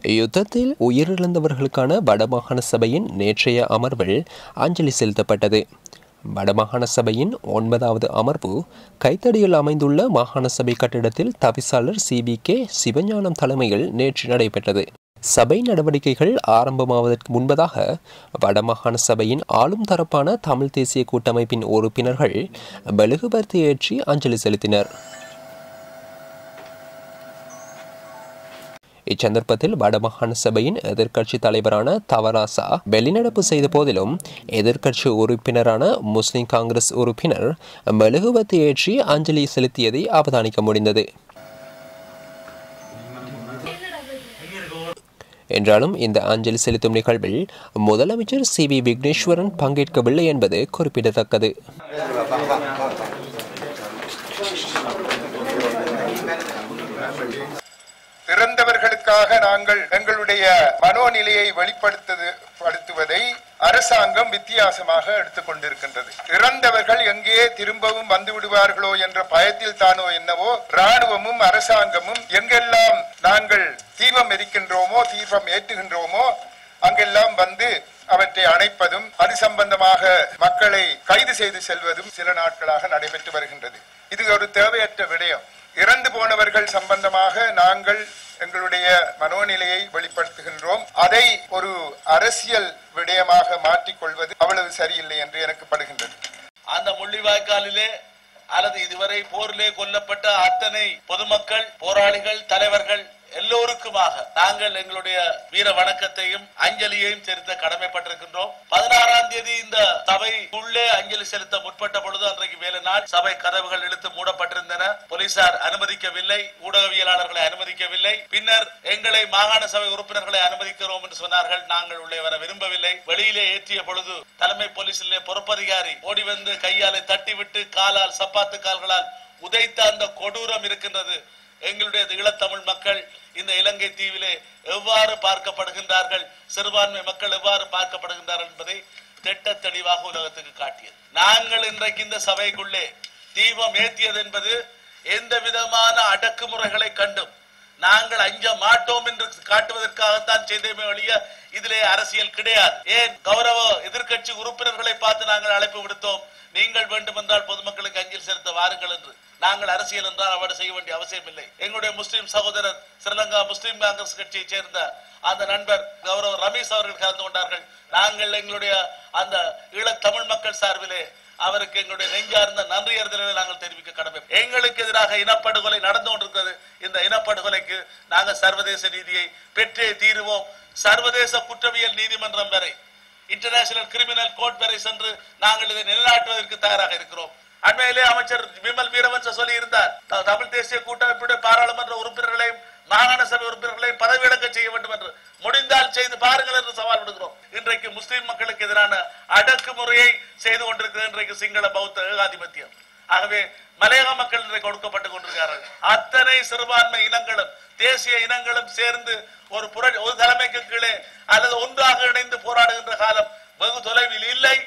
யுத்தத்தில் உயிரிழந்தவர்களுக்கான வடமாகாண சபையின் நேற்றைய அமர்வில் அஞ்சலி செலுத்தப்பட்டது. வடமாகாண சபையின் 9வது அமர்வு கைத்தடியில் அமைந்துள்ள மாகாண சபை கட்டிடத்தில் தவிசாளர் CBK சிவஞானம் தலைமையில் நேற்று நடைபெற்றது. சபை நடவடிக்கைகள் ஆரம்பமாவதற்கு முன்பதாக வடமாகாண சபையின் ஆளும் தரப்பான தமிழ் தேசிய கூட்டமைப்பின் உறுப்பினர்கள் மெழுகுவர்த்தி ஏற்றி அஞ்சலி செலுத்தினர். இச்சந்தர்ப்பத்தில் வடமாகாண சபையின் எதிர்க்கட்சி தலைவரான தவராசா வெளிநடப்பு செய்த போதிலும் எதிர்க்கட்சி உறுப்பினரான முஸ்லிம் காங்கிரஸ் உறுப்பினர் மெழுகுவர்த்தி ஏற்றி அஞ்சலி செலுத்தியதை அவதானிக்க முடிந்தது. என்றாலும் இந்த அஞ்சலி செலுத்தும் நிகழ்வில் முதலமைச்சர் CV விக்னேஸ்வரன் பங்கேற்கவில்லை என்பது குறிப்பிடத்தக்கது. இறந்தவர்களுக்காக நாங்கள் எங்களுடைய மனோநிலையை வெளிப்படுத்துவதை அரசாங்கம் வித்தியாசமாக எடுத்துக் கொண்டிருக்கின்றது. இறந்தவர்கள் எங்கே திரும்பவும் வந்து விடுவார்களோ என்ற பயத்தில் தானோ என்னவோ ராணுவமும் அரசாங்கமும் எங்கெல்லாம் நாங்கள் தீபம் எரிக்கின்றோமோ தீபம் ஏற்றுகின்றோமோ அங்கெல்லாம் வந்து அவற்றை அணைப்பதும் அது சம்பந்தமாக மக்களை கைது செய்து செல்வதும் சில நாட்களாக நடைபெற்று வருகின்றது. இது ஒரு தேவையற்ற விடயம். இறந்து போனவர்கள் சம்பந்தமாக நாங்கள் எங்களுடைய மனோநிலையை வெளிப்படுத்துகின்றோம். அதை ஒரு அரசியல் விடயமாக மாற்றிக்கொள்வது அவ்வளவு சரியில்லை என்று எனக்கு படுகின்றது. அந்த முள்ளிவாய்க்காலிலே அல்லது இதுவரை போரிலே கொல்லப்பட்ட அத்தனை பொதுமக்கள், போராளிகள், தலைவர்கள் எல்லோருக்குமாக நாங்கள் எங்களுடைய வீர வணக்கத்தையும் அஞ்சலியையும் செலுத்த கடமைப்பட்டிருக்கின்றோம். 16ஆம் தேதி இந்த சபை உள்ளே அஞ்சலி செலுத்த முற்பட்ட பொழுது அன்றைக்கு வேலை நாள் சபை கதவுகள் இழுத்து மூடப்பட்டிருந்தன. போலீசார் அனுமதிக்கவில்லை, ஊடகவியலாளர்களை அனுமதிக்கவில்லை. பின்னர் எங்களை மாகாண சபை உறுப்பினர்களை அனுமதிக்கிறோம் என்று சொன்னார்கள். நாங்கள் உள்ளே வர விரும்பவில்லை. வெளியிலே ஏற்றிய பொழுது தலைமை போலீசிலே பொறுப்பதிகாரி ஓடி வந்து கையாலை தட்டிவிட்டு காலால் சப்பாத்து கால்களால் உதைத்த அந்த கொடூரம் இருக்கின்றது. எங்களுடைய ஈழத்தமிழ் மக்கள் இந்த இலங்கை தீவிலே எவ்வாறு பார்க்கப்படுகின்றார்கள், சிறுபான்மை மக்கள் எவ்வாறு பார்க்கப்படுகின்றார்கள் என்பதை திட்ட தெளிவாக உலகத்துக்கு காட்டியது. நாங்கள் இன்றைக்கு இந்த சபைக்குள்ளே தீபம் ஏற்றியது என்பது எந்த விதமான அடக்குமுறைகளை கண்டும் நாங்கள் அஞ்ச மாட்டோம் என்று காட்டுவதற்காகத்தான் செய்தமே ஒழிய இதிலே அரசியல் கிடையாது. ஏன் கௌரவ எதிர்க்கட்சி உறுப்பினர்களை பார்த்து நாங்கள் அழைப்பு விடுத்தோம், நீங்கள் வேண்டுமென்றால் பொதுமக்களுக்கு அஞ்சலி செலுத்த வாருங்கள் என்று. நாங்கள் அரசியல் என்றால் அவரை செய்ய வேண்டிய அவசியம் இல்லை. எங்களுடைய முஸ்லிம் சகோதரர் ஸ்ரீலங்கா முஸ்லிம் காங்கிரஸ் கட்சியை சேர்ந்த அந்த நண்பர் கௌரவ ரமேஷ் அவர்கள் கலந்து கொண்டார்கள். நாங்கள் எங்களுடைய அந்த ஈழத் தமிழ் மக்கள் சார்பிலே அவருக்கு எங்களுடைய நெஞ்சார்ந்த நன்றியறிதலை நாங்கள் தெரிவிக்க கடமை. எங்களுக்கு எதிராக இனப்படுகொலை நடந்து கொண்டிருக்கிறது. இந்த இனப்படுகொலைக்கு நாங்கள் சர்வதேச நீதியை பெற்றே தீருவோம். சர்வதேச குற்றவியல் நீதிமன்றம் வரை, இன்டர்நேஷனல் கிரிமினல் கோர்ட் வரை சென்று நாங்கள் இதை நிலைநாட்டுவதற்கு தயாராக இருக்கிறோம். அண்மையிலே அமைச்சர் விமல் வீரவன்ச சொல்லி இருந்தார், தமிழ் தேசிய கூட்டமைப்புடைய பாராளுமன்ற உறுப்பினர்களையும் மாகாண சபை உறுப்பினர்களையும் பதவியிழக்க செய்ய வேண்டும் என்று. முடிந்தால் செய்து பாருங்கள் என்று சவால் விடுகிறோம். இன்றைக்கு முஸ்லிம் மக்களுக்கு எதிரான அடக்குமுறையை செய்து கொண்டிருக்கிறது இன்றைக்கு சிங்கள பௌத்த ஏகாதிபத்தியம். ஆகவே மலையக மக்கள் இன்றைக்கு கொடுக்கப்பட்டுக் கொண்டிருக்கிறார்கள். அத்தனை சிறுபான்மை இனங்களும் தேசிய இனங்களும் சேர்ந்து ஒரு தலைமைக்கு கீழே அல்லது ஒன்றாக இணைந்து போராடுகின்ற காலம் வெகு தொலைவில் இல்லை.